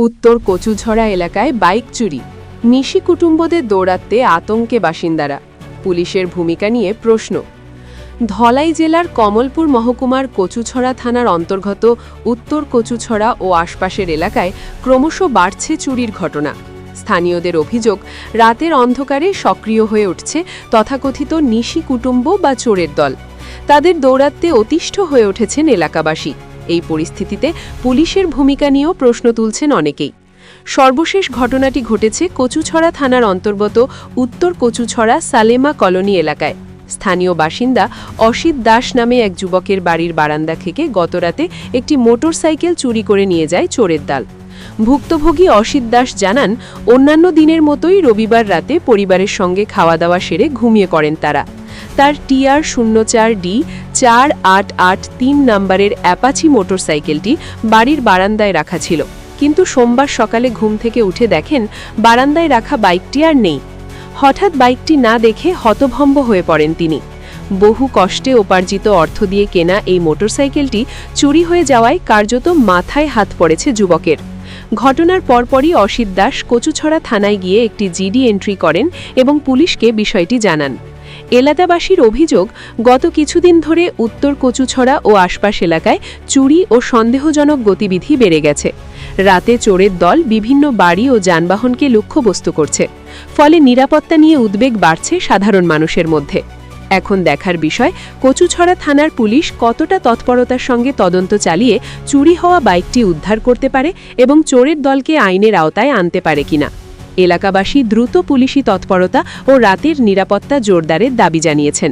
উত্তর কচুছড়া এলাকায় বাইক চুরি, নিশি কুটুম্বদের দৌড়াতে আতঙ্কে বাসিন্দারা। পুলিশের ভূমিকা নিয়ে প্রশ্ন। ধলাই জেলার কমলপুর মহকুমার কচুছড়া থানার অন্তর্গত উত্তর কচুছড়া ও আশপাশের এলাকায় ক্রমশ বাড়ছে চুরির ঘটনা। স্থানীয়দের অভিযোগ, রাতের অন্ধকারে সক্রিয় হয়ে উঠছে তথাকথিত নিশি কুটুম্ব বা চোরের দল। তাদের দৌড়াতে অতিষ্ঠ হয়ে উঠেছেন এলাকাবাসী। এই পরিস্থিতিতে পুলিশের ভূমিকা নিয়েও প্রশ্ন তুলছেন অনেকেই। সর্বশেষ ঘটনাটি ঘটেছে কচুছড়া থানার অন্তর্গত উত্তর কচুছড়া সালেমা কলোনি এলাকায়। স্থানীয় বাসিন্দা অসিত দাস নামে এক যুবকের বাড়ির বারান্দা থেকে গতরাতে একটি মোটরসাইকেল চুরি করে নিয়ে যায় চোরের দল। ভুক্তভোগী অসিত দাস জানান, অন্যান্য দিনের মতোই রবিবার রাতে পরিবারের সঙ্গে খাওয়া দাওয়া সেরে ঘুমিয়ে পড়েন তারা। তার TR04D 4883 নম্বরের অ্যাপাচি মোটরসাইকেলটি বাড়ির বারান্দায় রাখা ছিল, কিন্তু সোমবার সকালে ঘুম থেকে উঠে দেখেন বারান্দায় রাখা বাইকটি আর নেই। হঠাৎ বাইকটি না দেখে হতভম্ব হয়ে পড়েন তিনি। বহু কষ্টে উপার্জিত অর্থ দিয়ে কেনা এই মোটরসাইকেলটি চুরি হয়ে যাওয়ায় কার্যত মাথায় হাত পড়েছে যুবকের। ঘটনার পরপরই অসিত দাস কচুছড়া থানায় গিয়ে একটি জিডি এন্ট্রি করেন এবং পুলিশকে বিষয়টি জানান। এলাকাবাসীর অভিযোগ, গত কিছুদিন ধরে উত্তর কচুছড়া ও আশপাশ এলাকায় চুরি ও সন্দেহজনক গতিবিধি বেড়ে গেছে। রাতে চোরের দল বিভিন্ন বাড়ি ও যানবাহনকে লক্ষ্যবস্তু করছে, ফলে নিরাপত্তা নিয়ে উদ্বেগ বাড়ছে সাধারণ মানুষের মধ্যে। এখন দেখার বিষয়, কচুছড়া থানার পুলিশ কতটা তৎপরতার সঙ্গে তদন্ত চালিয়ে চুরি হওয়া বাইকটি উদ্ধার করতে পারে এবং চোরের দলকে আইনের আওতায় আনতে পারে কিনা। এলাকাবাসী দ্রুত পুলিশি তৎপরতা ও রাতের নিরাপত্তা জোরদারের দাবি জানিয়েছেন।